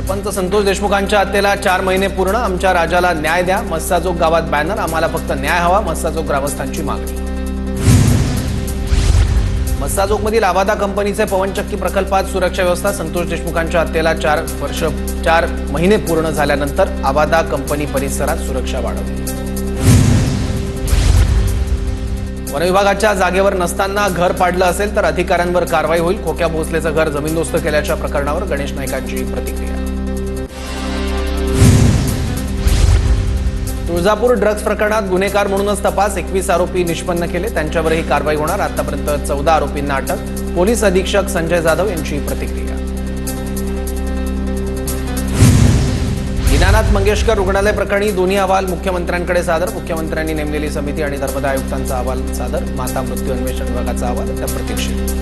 सरपंच संतोष देशमुखांच्या हत्येला 4 महिने पूर्ण. आमच्या राजाला न्याय द्या. मस्साजोग गावात बॅनर. आम्हाला फक्त न्याय हवा. मस्साजोग ग्रामस्थांची मागणी. मस्साजोगमधील आवादा कंपनीचे पवनचक्की प्रकल्पात सुरक्षा व्यवस्था. संतोष देशमुखांच्या हत्येला 4 महिने पूर्ण झाल्यानंतर आवादा कंपनी परिसरात सुरक्षा वाढवली. वनविभागाच्या जागेवर नसताना घर पाडलं असेल तर अधिकाऱ्यांवर कारवाई होईल. खोक्या भोसलेचं घर जमीनदोस्त केल्याच्या प्रकरणावर गणेश नाईकांची प्रतिक्रिया. तुळजापूर ड्रग्ज प्रकरणात गुन्हेगार म्हणूनच तपास. 21 आरोपी निष्पन्न केले. त्यांच्यावरही कारवाई होणार. आतापर्यंत 14 आरोपींना अटक. पोलीस अधीक्षक संजय जाधव यांची प्रतिक्रिया. दीनानाथ मंगेशकर रुग्णालय प्रकरणी दोन्ही अहवाल मुख्यमंत्र्यांकडे सादर. मुख्यमंत्र्यांनी नेमलेली समिती आणि नर्मदा आयुक्तांचा अहवाल सादर. माता मृत्यू अन्वेषण विभागाचा अहवाल त्या प्रतीक्षेत.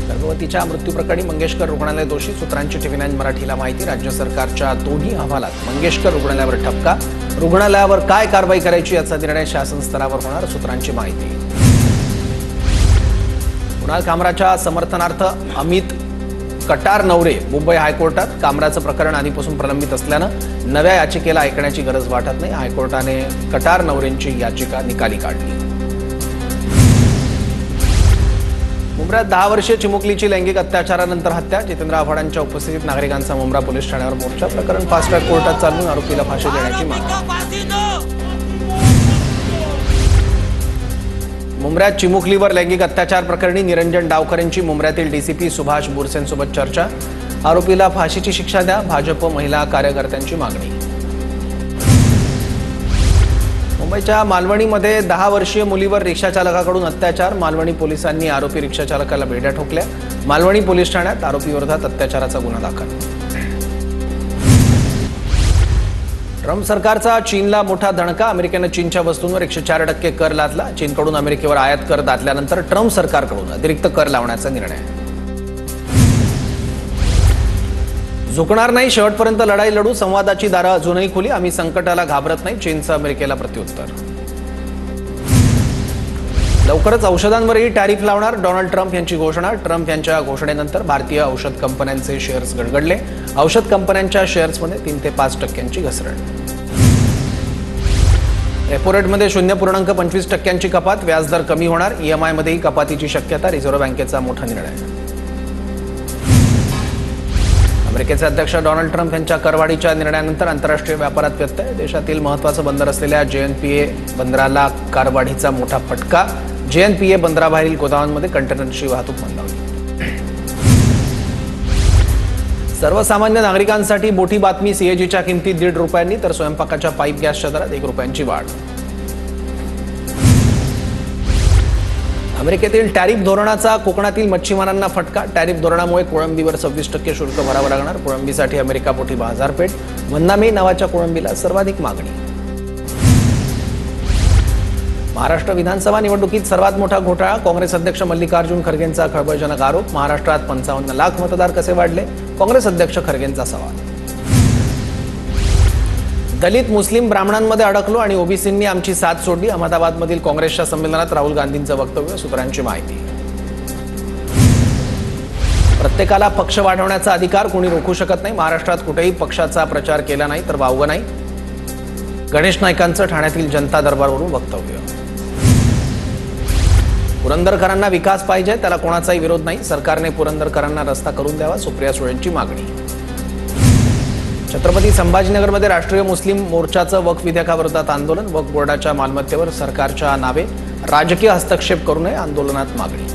गर्भवतीच्या मृत्यू प्रकरणी मंगेशकर रुग्णालय दोषी. सूत्रांची TV9 मराठीला माहिती. राज्य सरकारच्या दोन्ही अहवालात मंगेशकर रुग्णालयावर ठपका. रुग्णालयावर काय कारवाई करायची याचा निर्णय शासन स्तरावर होणार. सूत्रांची माहिती. कुणाल कामराच्या समर्थनार्थ अमित कटार नवरे मुंबई हायकोर्टात. कामराचं प्रकरण आधीपासून प्रलंबित असल्यानं नव्या याचिकेला ऐकण्याची गरज वाटत नाही. हायकोर्टाने कटार नवरेंची याचिका निकाली काढली. मुंब्र्यात 10 वर्षीय चिमुकलीची लैंगिक अत्याचारानंतर हत्या. जितेंद्र आव्हाडांच्या उपस्थितीत नागरिकांचा मुंब्रा पोलीस ठाण्यावर मोर्चा. प्रकरण फास्ट ट्रॅक कोर्टात चालवून आरोपीला फाशी देण्याची मागणी. मुंब्र्यात चिमुकलीवर लैंगिक अत्याचार प्रकरणी निरंजन डावकर यांची मुंब्र्यातील DCP सुभाष बुरसेंसोबत चर्चा. आरोपीला फाशीची शिक्षा द्या. भाजप महिला कार्यकर्त्यांची मागणी. मुंबईच्या मालवणीमध्ये 10 वर्षीय मुलीवर रिक्षाचालकाकडून अत्याचार. मालवणी पोलिसांनी आरोपी रिक्षाचालकाला बेड्या ठोकल्या. मालवणी पोलीस ठाण्यात आरोपीविरोधात अत्याचाराचा गुन्हा दाखल. ट्रम्प सरकारचा चीनला मोठा धडका. अमेरिकेनं चीनच्या वस्तूंवर 104% कर लादला. चीनकडून अमेरिकेवर आयात कर दाटल्यानंतर ट्रम्प सरकारकडून अतिरिक्त कर लावण्याचा निर्णय. झुकणार नाही. शेवटपर्यंत लढाई लढू. संवादाची दारं अजूनही खुली. आम्ही संकटाला घाबरत नाही. चीनचं अमेरिकेला प्रत्युत्तर. लवकरच औषधांवरही टॅरिफ लावणार. डोनाल्ड ट्रम्प यांची घोषणा. ट्रम्प यांच्या घोषणेनंतर भारतीय औषध कंपन्यांचे शेअर्स गडगडले. औषध कंपन्यांच्या शेअर्समध्ये 3 ते 5% घसरण. रेपो रेटमध्ये 0.25% कपात. व्याजदर कमी होणार. EMI मध्येही कपातीची शक्यता. रिझर्व्ह बँकेचा मोठा निर्णय. अमेरिकेचे अध्यक्ष डोनाल्ड ट्रम्प यांच्या करवाढीच्या निर्णयानंतर आंतरराष्ट्रीय व्यापारात व्यत्यय. देशातील महत्त्वाचं बंदर असलेल्या JNPA बंदराला करवाढीचा मोठा फटका. JNPA बंदराबाहेरील गोदामांमध्ये कंटेनरची वाहतूक मंदावली. सर्वसामान्य नागरिकांसाठी मोठी बातमी. CNGच्या किमतीत 1.5 रुपयांनी तर स्वयंपाकाच्या पाईप गॅसच्या दरात 1 रुपयांची वाढ. अमेरिकेतील टॅरिफ धोरणाचा कोकणातील मच्छीमारांना फटका. टॅरिफ धोरणामुळे कोळंबीवर 26% शुल्क भरावं लागणार. कोळंबीसाठी अमेरिकापोटी बाजारपेठ. वन्नामे नावाच्या कोळंबीला सर्वाधिक मागणी. महाराष्ट्र विधानसभा निवडणुकीत सर्वात मोठा घोटाळा. काँग्रेस अध्यक्ष मल्लिकार्जुन खरगेंचा खळबळजनक आरोप. महाराष्ट्रात 55 लाख मतदार कसे वाढले? काँग्रेस अध्यक्ष खरगेंचा सवाल. दलित मुस्लिम ब्राह्मणांमध्ये अडकलो आणि ओबीसींनी आमची साथ सोडली. अहमदाबादमधील काँग्रेसच्या संमेलनात राहुल गांधींचं वक्तव्य. सूत्रांची माहिती. प्रत्येकाला पक्ष वाढवण्याचा अधिकार कोणी रोखू शकत नाही. महाराष्ट्रात कुठेही पक्षाचा प्रचार केला नाही तर वावगं नाही. गणेश नाईकांचं ठाण्यातील जनता दरबारवरून वक्तव्य. पुरंदरकरांना विकास पाहिजे. त्याला कोणाचाही विरोध नाही. सरकारने पुरंदरकरांना रस्ता करून द्यावा. सुप्रिया सुळेंची मागणी. छत्रपती संभाजीनगरमध्ये राष्ट्रीय मुस्लिम मोर्चाचं वक्फ विधेयकाविरोधात आंदोलन. वक्फ बोर्डाच्या मालमत्तेवर सरकारच्या नावे राजकीय हस्तक्षेप करू नये. आंदोलनात मागणी.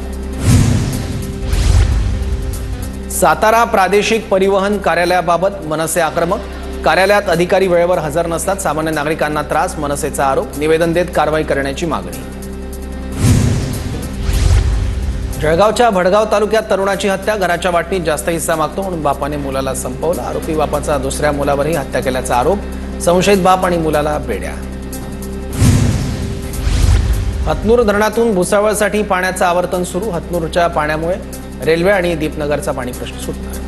सातारा प्रादेशिक परिवहन कार्यालयाबाबत मनसे आक्रमक. कार्यालयात अधिकारी वेळेवर हजर नसतात. सामान्य नागरिकांना त्रास. मनसेचा आरोप. निवेदन देत कारवाई करण्याची मागणी. जळगावच्या भडगाव तालुक्यात तरुणाची हत्या. घराच्या वाटणीत जास्त हिस्सा मागतो म्हणून बापाने मुलाला संपवलं. आरोपी बापाचा दुसऱ्या मुलावरही हत्या केल्याचा आरोप. संशयित बाप आणि मुलाला बेड्या. हतनूर धरणातून भुसावळसाठी पाण्याचं आवर्तन सुरू. हतनूरच्या पाण्यामुळे रेल्वे आणि दीपनगरचा पाणी प्रश्न सुटणार.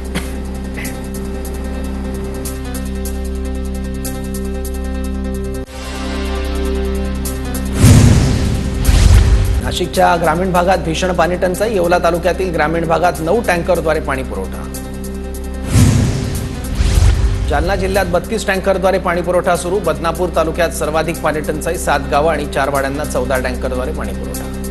नाशिकच्या ग्रामीण भागात भीषण पाणी टंचाई. येवला तालुक्यातील ग्रामीण भागात 9 टँकरद्वारे पाणी पुरवठा. जालना जिल्ह्यात 32 टँकरद्वारे पाणी पुरवठा सुरू. बदनापूर तालुक्यात सर्वाधिक पाणी टंचाई. 7 गावं आणि 4 वाड्यांना 14 टँकरद्वारे पाणी पुरवठा.